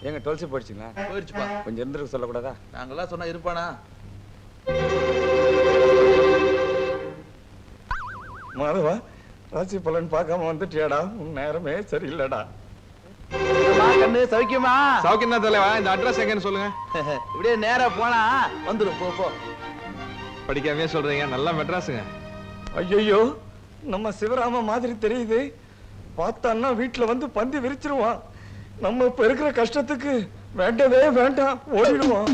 எங்க டுவெல்த் போயிடுச்சுங்களா? போயிடுச்சுப்பா. கொஞ்சம் இருந்துருக்கு சொல்லக்கூடாதா? நாங்கெல்லாம் சொன்னா இருப்பானா? மாதவா, ராசி பலன் பார்க்காம வந்துட்டியாடா? உன் நேரமே சரியில்லடா. கண்ணு சௌக்கியமா? சௌக்கியம் தான் தலைவா. இந்த அட்ரஸ் எங்கன்னு சொல்லுங்க. இப்படியே நேரா போனா வந்துடும். போ போ. படிக்காமே சொல்றீங்க, நல்லா மெட்ராஸுங்க. ஐயோ, நம்ம சிவராம மாதிரி தெரியுது. பார்த்தான்னா வீட்டுல வந்து பந்தி விரிச்சிருவான். நம்ம இப்ப இருக்கிற கஷ்டத்துக்கு வேண்டவே வேண்டாம், ஓடிடுவோம்.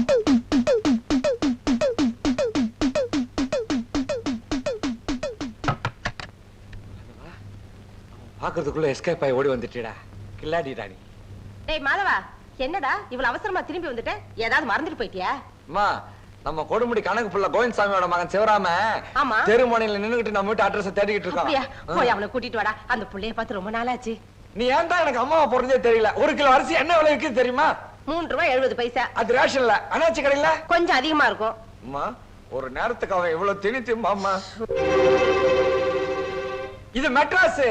பாக்குறதுக்குள்ள எஸ்கேப் ஆகி ஓடி வந்துட்டேடா. கில்லாடி ராணி. டேய் மாதவா, என்னடா இவ்வளவு அவசரமா திரும்பி வந்துட்ட? ஏதாவது மறந்துட்டு போயிட்டியா? அம்மா, நம்ம கொடுமுடி கணக்கு புள்ள கோவிந்தசாமியோட மகன் சிவராம ஆமா, தெருமனையில நின்னுகிட்டு நம்ம வீட்டு அட்ரஸ் தேடிக்கிட்டு இருக்கான். அப்படியா? போய் அவளை கூட்டிட்டு வாடா. அந்த புள்ளைய பார்த்து ரொம்ப நாளாச்சு. நீ ஏன் தான் எனக்கு அம்மாவை போறதே தெரியல. 1 கிலோ அரிசி என்ன விலை இருக்குன்னு தெரியுமா? 3 ரூபாய் 70 பைசா. அது ரேஷன்ல, அனாச்சி கடையில கொஞ்சம் அதிகமா இருக்கும். அம்மா, ஒரு நேரத்துக்கு அவன் எவ்வளவு திணித்தும்மா. இது மெட்ராஸ்.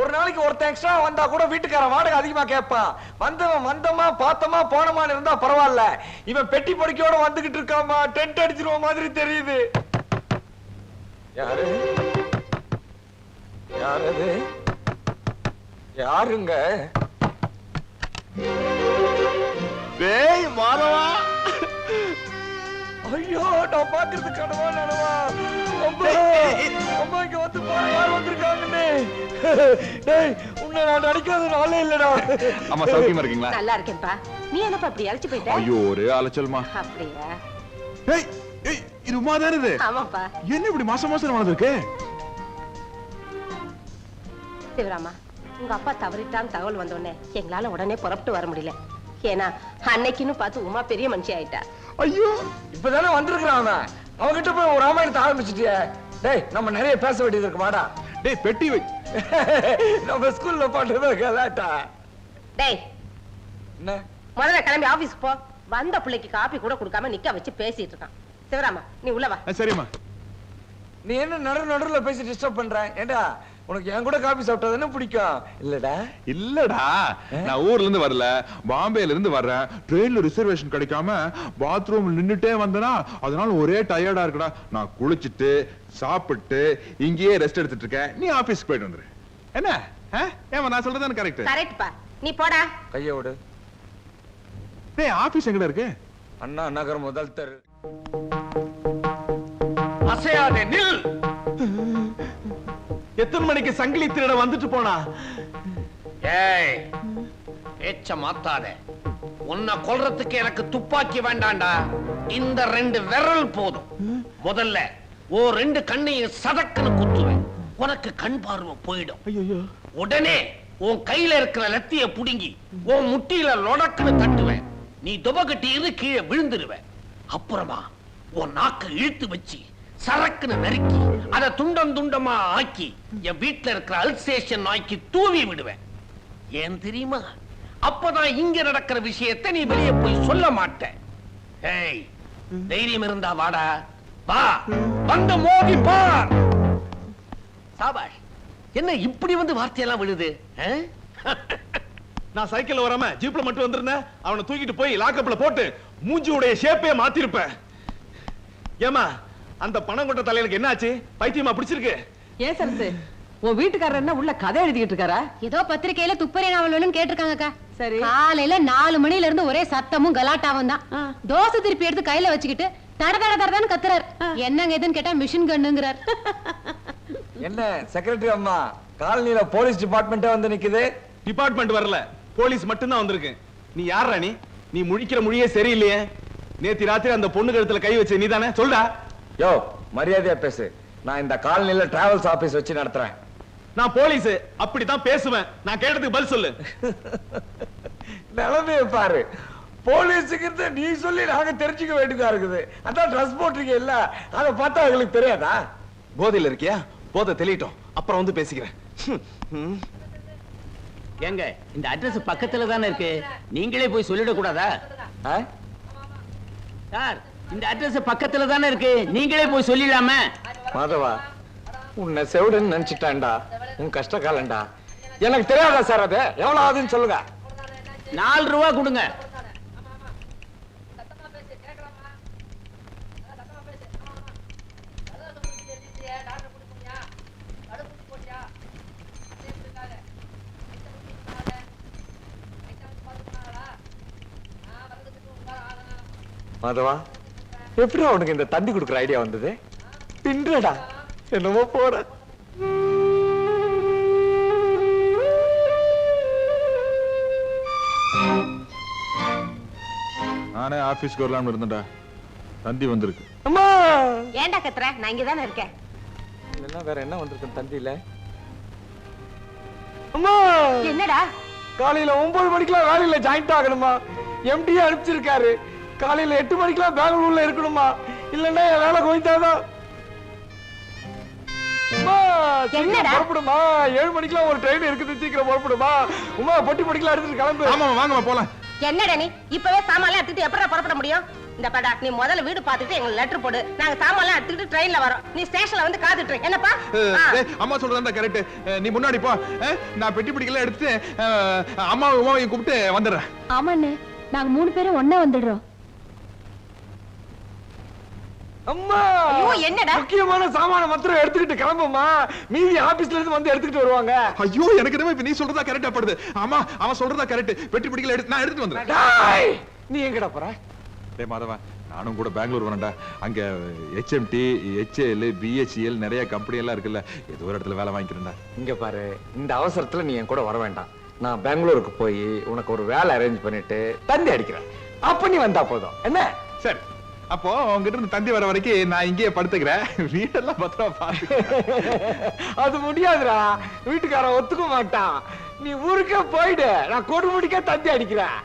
ஒரு நாளைக்கு ஒருத்தன் எக்ஸ்ட்ரா வந்தா கூட வீட்டுக்காரன் வாடகை அதிகமா கேட்பான். வந்தவன் வந்தமா பார்த்தமா போனமான்னு இருந்தா பரவாயில்ல. இவன் பெட்டி படுக்கையோட வந்துகிட்டு இருக்காமா. டென்ட் அடிச்சிருவ மாதிரி தெரியுது. யாரு யாரது? யாருங்க? டேய் மாதவா. ஐயோ, நான் பாக்குறது கனவா நனவா? அம்மா, அம்மா இங்க வந்து பாரு, யார் வந்திருக்காங்கன்னு. டேய், உன்னை நான் நடிக்காத நாளே இல்லடா. அம்மா சௌக்கியமா இருக்கீங்களா? நல்லா இருக்கேன்ப்பா. நீ என்னப்பா இப்படி அழைச்சு போயிட்ட? ஐயோ, ஒரே அலைச்சல்மா. அப்படியா? ஏய் ஏய், இது உமா தானே இது? ஆமாப்பா. என்ன இப்படி மாசம் மாசம் வளர்ந்துருக்கு? சிவராமா, உங்க அப்பா தவறிட்டான்னு தகவல் வந்தோடனே எங்களால உடனே புறப்பட்டு வர முடியல. ஏன்னா அன்னைக்குன்னு பார்த்து உமா பெரிய மனுஷி ஆயிட்டா. ஐயோ, இப்பதானே வந்திருக்கிறான் அவன். அவன்கிட்ட போய் ஒரு ராமாயணத்தை ஆரம்பிச்சிட்டியே. டேய், நம்ம நிறைய பேச வேண்டியது இருக்கு. வாடா. டேய், பெட்டி வை. நம்ம ஸ்கூல்ல பாட்டுறத கலாட்டா. டேய், என்ன? முதல்ல கிளம்பி ஆபீஸ்க்கு போ. வந்த பிள்ளைக்கு காப்பி கூட கொடுக்காம நிக்க வச்சு பேசிட்டு இருக்கான். சிவராமா, நீ உள்ள வா. சரிம்மா. நீ என்ன நடுவுல பேசி டிஸ்டர்ப் பண்ற? ஏண்டா, உனக்கு என் கூட காபி சாப்பிட்டது என்ன பிடிக்கும்? இல்லடா. இல்லடா, நான் ஊர்ல இருந்து வரல, பாம்பேல இருந்து வர்றேன். ட்ரெயின்ல ரிசர்வேஷன் கிடைக்காம பாத்ரூம்ல நின்னுட்டே வந்தனா, அதனால ஒரே டயர்டா இருக்குடா. நான் குளிச்சிட்டு சாப்பிட்டு இங்கேயே ரெஸ்ட் எடுத்துட்டு இருக்கேன். நீ ஆபீஸ்க்கு போயிட்டு வந்துரு. என்ன? ஏமா நான் சொல்றது கரெக்ட்? கரெக்ட்பா. நீ போடா. கைய விடு. டேய், ஆபீஸ் எங்கடா இருக்கு? அண்ணா நகர் முதல் தெரு. அசையாதே, நில். எத்தனை மணிக்கு சங்கிலி திருட வந்துட்டு போனா? ஏய், பேச்ச மாத்தாதே. உன்னை கொல்றதுக்கு எனக்கு துப்பாக்கி வேண்டாண்டா. இந்த 2 விரல் போதும். முதல்ல 2 கண்ணையும் சதக்குன்னு குத்துவேன். உனக்கு கண் பார்வை போயிடும். உடனே உன் கையில இருக்கிற லத்திய புடுங்கி உன் முட்டியில லொடக்குன்னு தட்டுவேன். நீ துபகட்டி இரு கீழே விழுந்துருவேன். அப்புறமா உன் நாக்க இழுத்து வச்சு சரக்குன்னு நறுக்கி அதை துண்டம் துண்டமா ஆக்கி என் வீட்டுல இருக்கிற அல்சேஷன் நாய்க்கு தூவி விடுவேன். ஏன் தெரியுமா? அப்பதான் இங்க நடக்கிற விஷயத்தை நீ வெளியே போய் சொல்ல மாட்டேன். ஏய், தைரியம் இருந்தா வாடா. வா, வந்து மோதி பார். சாபாஷ். என்ன இப்படி வந்து வார்த்தையெல்லாம் விழுது? நான் சைக்கிள்ல வராம ஜீப்ல மட்டும் வந்திருந்தேன். அவனை தூக்கிட்டு போய் லாக்கப்ல போட்டு மூஞ்சியுடைய ஷேப்பே மாத்திருப்பேன். ஏமா, அந்த பணம் கொண்ட தலையிலுக்கு என்னாச்சு? பைத்தியமா பிடிச்சிருக்கு? ஏன் சரசு, உன் வீட்டுக்காரர் என்ன உள்ள கதை எழுதிட்டு இருக்காரா? ஏதோ பத்திரிக்கையில துப்பறி நாவல் வேணும்னு கேட்டிருக்காங்கக்கா. சரி. காலையில 4 மணில இருந்து ஒரே சத்தமும் கலாட்டாவும் தான். தோசை திருப்பி எடுத்து கையில வச்சுக்கிட்டு தட தட தடன்னு கத்துறாரு. என்னங்க எதுன்னு கேட்டா மிஷின் கண்ணுங்கிறார். என்ன செக்ரட்டரி அம்மா, காலனில போலீஸ் டிபார்ட்மெண்டே வந்து நிக்குது. டிபார்ட்மெண்ட் வரல, போலீஸ் மட்டும்தான் வந்திருக்கு. நீ யாரா? நீ முழிக்கிற மொழியே சரியில்லையே. நேத்து ராத்திரி அந்த பொண்ணு கழுத்துல கை வச்ச நீ தானே? சொல்டா. யோ, மரியாதையா பேசு. நான் இந்த காலனில டிராவல்ஸ் ஆபீஸ் வச்சு நடத்துறேன். நான் போலீஸ், அப்படித்தான் பேசுவேன். நான் கேட்டதுக்கு பதில் சொல்லு. நிலைமைய பாரு. போலீஸுக்கு நீ சொல்லி நாங்க தெரிஞ்சுக்க வேண்டியதா இருக்குது. அதான் ட்ரெஸ் போட்டிருக்கீங்க இல்ல, அதை பார்த்தா எங்களுக்கு தெரியாதா? போதையில இருக்கியா? போதை தெளிட்டோம், அப்புறம் வந்து பேசிக்கிறேன். எங்க இந்த அட்ரஸ் பக்கத்துல தானே இருக்கு, நீங்களே போய் சொல்லிட கூடாதா? சார், இந்த அட்ரஸ் பக்கத்துல தானே இருக்கு, நீங்களே போய் சொல்லிடலாமே. மாதவா, உன்னை செவிடுன்னு நினைச்சிட்டான்டா. உன் கஷ்ட காலண்டா. எனக்கு தெரியாதா சார்? அது எவ்வளவு ஆகுதுன்னு சொல்லுங்க. 4 ரூபா கொடுங்க. மாதவா, எப்படி உனக்கு இந்த தந்தி கொடுக்குற ஐடியா வந்தது? பின்றடா, என்னமோ போற. நானே ஆபீஸ்க்கு வரலாம்னு இருந்தேன்டா, தந்தி வந்திருக்கு. அம்மா, ஏன்டா கத்துற? நான் இங்கதானே இருக்கேன். இல்லைன்னா வேற என்ன வந்திருக்கு தந்தியில? அம்மா, என்னடா? காலையில 9 மணிக்கெல்லாம் வேலையில ஜாயிண்ட் ஆகணுமா? எம்டி அனுப்பிச்சிருக்காரு. காலையில 8 மணிக்கெல்லாம் பெங்களூர்ல இருக்கணுமா? இல்லன்னா என் வேலை கோயிட்டாதான். என்னடா? புறப்படுமா, 7 மணிக்கெல்லாம் ஒரு ட்ரெயின் இருக்குது, சீக்கிரம் புறப்படுமா? உமா பொட்டி படிக்கலாம் எடுத்துட்டு கிளம்பு. ஆமா வாங்கம்மா போலாம். என்னடா நீ இப்பவே சாமான்லாம் எடுத்துட்டு எப்படா புறப்பட முடியும்? இந்த படா, நீ முதல்ல வீடு பார்த்துட்டு எங்களுக்கு லெட்டர் போடு. நாங்க சாமான்லாம் எடுத்துட்டு ட்ரெயின்ல வரோம். நீ ஸ்டேஷன்ல வந்து காத்துட்டு இரு. என்னப்பா? அம்மா சொல்றதா கரெக்ட். நீ முன்னாடி போ, நான் பெட்டி பிடிக்கலாம் எடுத்து அம்மாவை உமாவையும் கூப்பிட்டு வந்துடுறேன். ஆமாண்ணே, நாங்க 3 பேரும் ஒண்ணா வந்துடுறோம். அம்மா, ஐயோ, என்னடா? முக்கியமான சாமான மாத்திரம் எடுத்துக்கிட்டு கிளம்புமா. மீதி ஆபீஸ்ல இருந்து வந்து எடுத்துக்கிட்டு வருவாங்க. ஐயோ, எனக்கு என்னமோ இப்ப நீ சொல்றதா கரெக்டா படுது. ஆமா, அவன் சொல்றதா கரெக்ட். பெட்டி பிடிக்கல எடுத்து நான் எடுத்துட்டு வந்துடுறேன். டேய், நீ எங்கடா போற? டேய் மாதவா, நானும் கூட பெங்களூர் வரேன்டா. அங்க HMT, HAL, BHEL நிறைய கம்பெனி எல்லாம் இருக்குல்ல, ஏதோ ஒரு இடத்துல வேலை வாங்கிக்கிறேன்டா. இங்க பாரு, இந்த அவசரத்துல நீ என் கூட வர வேண்டாம். நான் பெங்களூருக்கு போய் உனக்கு ஒரு வேலை அரேஞ்ச் பண்ணிட்டு தந்தி அடிக்கிறேன். அப்ப நீ வந்தா போதும். என்ன? சரி, அப்போ உங்ககிட்ட இருந்து தந்தி வர வரைக்கும் நான் இங்கேயே படுத்துக்கிறேன். வீடெல்லாம் பத்திரமா பாத்து. அது முடியாதுடா, வீட்டுக்காரன் ஒத்துக்க மாட்டான். நீ ஊருக்கே போயிடு, நான் கொடுமுடிக்க தந்தி அடிக்கிறேன்.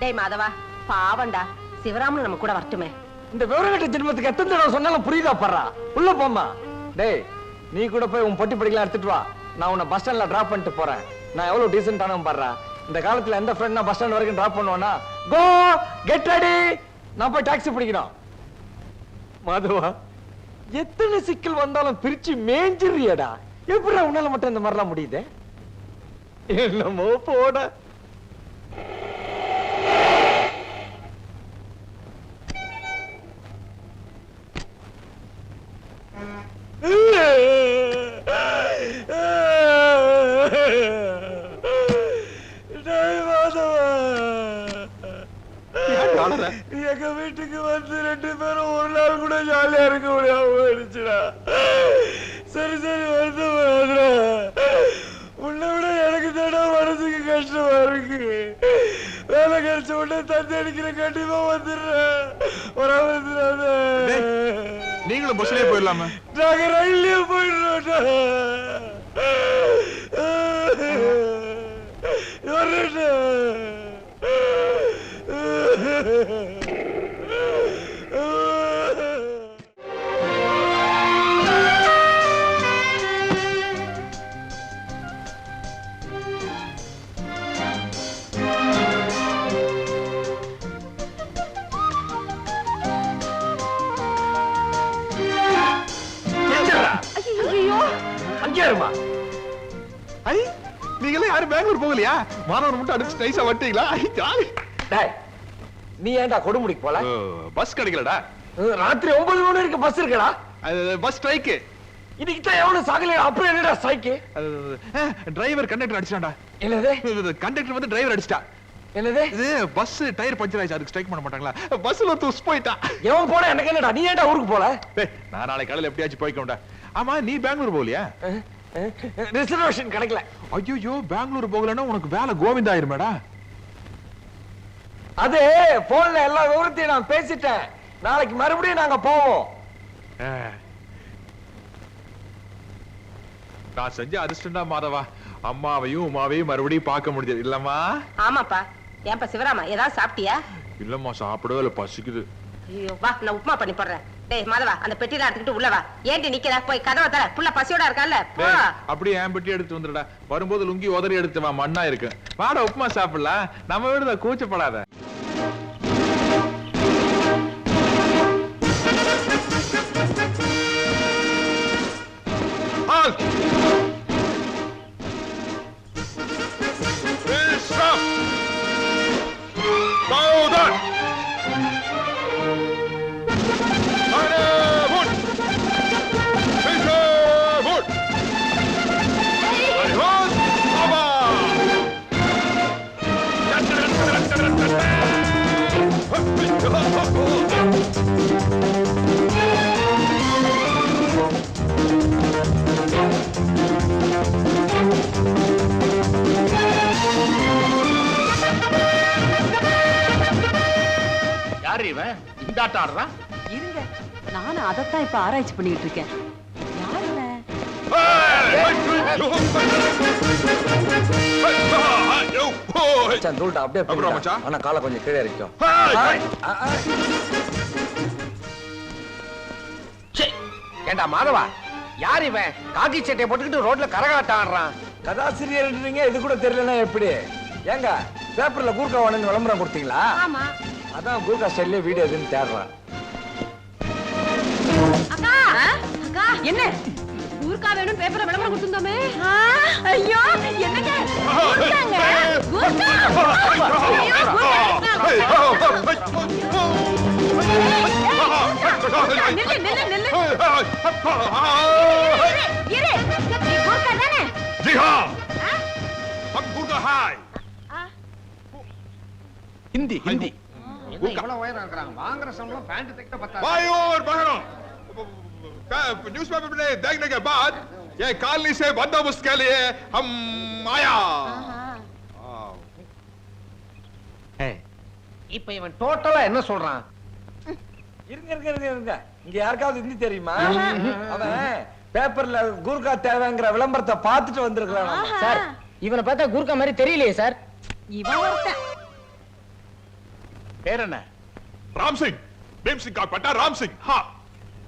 டேய் மாதவா, பாவண்டா, சிவராமன் நம்ம கூட வரட்டுமே. இந்த விவரங்கட்ட ஜென்மத்துக்கு எத்தனை தடவை சொன்னாலும் புரியுதா படுறா? உள்ள போமா. டேய், நீ கூட போய் உன் பொட்டி படிக்கலாம் எடுத்துட்டு வா. நான் உன்னை பஸ் ஸ்டாண்ட்ல டிராப் பண்ணிட்டு போறேன். நான் எவ்வளவு டீசென்டானவன் பாடுறா. இந்த காலத்துல எந்த ஃப்ரெண்ட் நான் பஸ் ஸ்டாண்ட் வரைக்கும் டிராப் பண்ணுவானா? கோ கெட் ரெடி, நான் போய் டாக்ஸி பிடிக்கணும். மாதவா, எத்தனை சிக்கல் வந்தாலும் பிரிச்சு மேஞ்சிரியடா. எப்படி உன்னால மட்டும் இந்த மாதிரிலாம் முடியுது? என்னமோ போட. எங்க வீட்டுக்கு வந்து 2 பேரும் ஒரு நாள் கூட ஜாலியா இருக்க முடியாம போயிடுச்சுடா. சரி சரி, வருத்தப்படாதடா. உன்னை விட எனக்கு தானே மனசுக்கு கஷ்டமா இருக்கு. வேலை கிடைச்ச உடனே தந்தி அடிக்கிற, கண்டிப்பா வந்துடுறேன். நீங்களும் பஸ்லயே போயிடலாமா? நாங்க ரயில்லயே போயிடுறோம்டா. அங்கேருமா. ஐ, நீங்களே யாரும் பெங்களூர் போகலையா? மாணவர் மட்டும் அடிச்சு நைஸா வட்டீங்களா? ஜாலி. டேய், நீ ஏன்டா கொடுமுடிக்கு போல? பஸ் கிடைக்கலடா. ராத்திரி 9 மணி வரைக்கும் பஸ் இருக்குடா. Bus strike. இன்னைக்கு தான் எவனும் சாகல. அப்புறம் என்னடா ஸ்ட்ரைக்? Driver conductor அடிச்சான்டா. என்னது? கண்டக்டர் வந்து டிரைவர் அடிச்சிட்டா. என்னது? இது பஸ் டயர் பஞ்சர் ஆயிடுச்சு, அதுக்கு ஸ்ட்ரைக் பண்ண மாட்டாங்களா? பஸ்ல துஸ் போயிட்டா. எவன் போட எனக்கு என்னடா? நீ ஏன்டா ஊருக்கு போல? டேய், நான் நாளை காலையில எப்படியாச்சும் போய்க்கோண்டா. ஆமா, நீ பெங்களூர் போகலையா? ரிசர்வேஷன் கிடைக்கல. ஐயோ, பெங்களூர் போகலன்னா உனக்கு வேலை கோவிந்தா ஆயிருமேடா. அது போன்ல எல்லா விவரத்தையும் நான் பேசிட்டேன். நாளைக்கு மறுபடியும் நாங்க போவோம். நான் செஞ்ச அதிர்ஷ்டம்டா மாதவா. அம்மாவையும் உமாவையும் மறுபடியும் பார்க்க முடியாது இல்லம்மா? ஆமாப்பா. ஏன்பா சிவராமா, ஏதாவது சாப்பிட்டியா? இல்லம்மா, சாப்பிடவே இல்ல, பசிக்குது. ஐயோ, வா, நான் உப்புமா பண்ணி போடுறேன். டேய் மாதவா, அந்த பெட்டிலாம் எடுத்துக்கிட்டு உள்ள வா. ஏன்டி நிக்கிற? போய் கதவை தர. புள்ள பசியோட இருக்கான்ல, போ. அப்படியே என் பெட்டி எடுத்து வந்துடுடா. வரும்போது லுங்கி உதறி எடுத்து வா, மண்ணா இருக்கு. வாடா, உப்புமா சாப்பிடலாம். நம்ம வீடுதான், கூச்சப்படாத. Hey! யார் இவன் இந்த ஆட்டம் ஆடுறான்? இருங்க, நானும் அதைத்தான் இப்ப ஆராய்ச்சி பண்ணிட்டு இருக்கேன். யார் இவன்? மச்சான் தூள்டா அப்படியே அப்புறம் போயிடா. மச்சான்? ஆனா காலை கொஞ்சம் கீழே இருக்கும் ஏண்டா மாதவா, யார் இவன் காக்கி சட்டையை போட்டுக்கிட்டு ரோட்ல கரகாட்டம் ஆடுறான்? கதாசிரியர்ன்றீங்க, இது கூட தெரியலன்னா எப்படி? ஏங்க பேப்பர்ல கூர்க்கா வாணுன்னு விளம்பரம் கொடுத்தீங்களா? ஆமா. அதான் கூர்க்கா ஸ்டைல்லே வீடியோ எதுன்னு தேடுறான். அக்கா அக்கா என்ன? ஊர்க்கா வேணும் பேப்பர்ல விளம்பரம் கொடுத்துருந்தோமே. ஐயோ, என்னங்க? கூர்க்காங்க, கூர்க்கா. ஐயோ, நில்லு, நில்லு, நில்லு. இரு, நீ கூர்க்கா தானே? जी हाँ हम गुर्गा हाय ஹிந்தி ஹிந்தி. என்ன இவ்வளவு உயரம் இருக்கிறாங்க? வாங்குற சம்பளம் பேண்ட் தைக்க பத்தாது. भाई और बहनों न्यूज़पेपर में देखने के बाद ये कॉलोनी से बंदोबस्त के लिए हम आया இப்ப இவன் டோட்டலா என்ன சொல்றான்? இருங்க இருங்க இருங்க இருங்க, இங்க யாருக்காவது ஹிந்தி தெரியுமா? அவன் பேப்பர்ல கூர்க்கா தேவைங்கிற விளம்பரத்தை பார்த்துட்டு வந்திருக்கான். சார், இவனை பார்த்தா கூர்க்கா மாதிரி தெரியலையே சார். இவன் ஒருத்தன். பேர் என்ன? राम सिंह भीम सिंह का पट्टा राम सिंह हाँ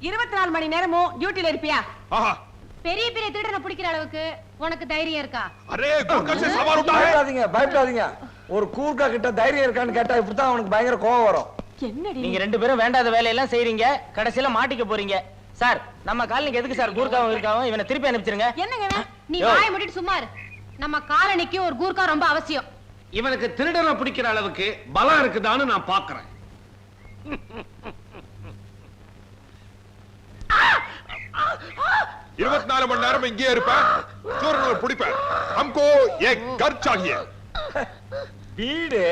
24 மணி நேரமும் டியூட்டில இருப்பியா? हाँ பெரிய பெரிய திருடனை பிடிக்கிற அளவுக்கு உனக்கு தைரியம் இருக்கா? अरे गुर्गा से सवार उठा है பயப்படாதீங்க பயப்படாதீங்க. ஒரு கூர்க்கா கிட்ட தைரியம் இருக்கான்னு கேட்டா இப்படித்தான் அவனுக்கு பயங்கர கோவம் வரும். என்னடி? நீங்க 2 பேரும் வேண்டாத வேலையெல்லாம் செய்றீங்க, கடைசியில மாட்டிக்க போறீங்க. சார், நம்ம காலனிக்கு எதுக்கு சார் கூர்க்காவும் இருக்காவும்? இவனை திருப்பி அனுப்பிச்சிருங்க. என்னங்க இவன்? நீ யோ. வாயை மூடிட்டு சும்மா இரு. நம்ம காலனிக்கு ஒரு கூர்க்கா ரொம்ப அவசியம். இவனுக்கு திருடனை பிடிக்கிற அளவுக்கு பலம் இருக்குதான்னு நான் பாக்குறேன். 24 மணி நேரம் இங்கே இருப்பேன் சூரனை பிடிப்பேன் हमको एक घर चाहिए வீடு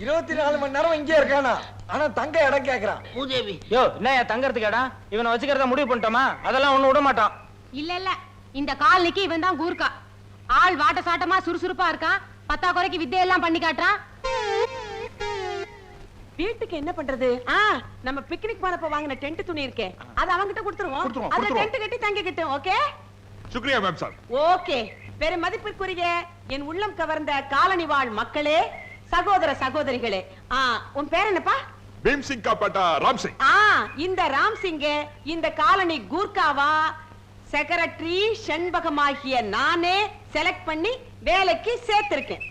24 மணி நேரம் இங்கே இருக்கானா? ஆனா தங்க இடம் கேக்குறான். பூதேவி யோ, என்னய்யா தங்கறதுக்கு இடம்? இவனை வச்சுக்கிறதா முடிவு பண்ணிட்டோமா? அதெல்லாம் ஒண்ணு விட மாட்டோம். இல்ல இல்ல, இந்த காலனிக்கு இவன் தான் கூர்க்கா. ஆள் வாட்ட சாட்டமா சுறுசுறுப்பா இருக்கான். பத்தா குறைக்கு வித்தையெல்லாம் பண்ணி காட்டுறான். வீட்டுக்கு என்ன பண்றது? நம்ம பிக்னிக் போனப்ப வாங்கின டென்ட் துணி இருக்கே, அது அவங்கிட்ட கொடுத்துருவோம். அத டென்ட் கட்டி தங்கிக்கிட்டோம். ஓகே शुक्रिया मैम साहब ஓகே. பெரும் மதிப்பிற்குரிய என் உள்ளம் கவர்ந்த காலனி வாழ் மக்களே, சகோதர சகோதரிகளே, உன் பேர் என்னப்பா? भीम सिंह का पट्टा राम सिंह இந்த ராம் சிங்க இந்த காலனி கூர்க்காவா செக்ரட்டரி செண்பகமாகிய நானே செலக்ட் பண்ணி வேலைக்கு சேர்த்திருக்கேன்.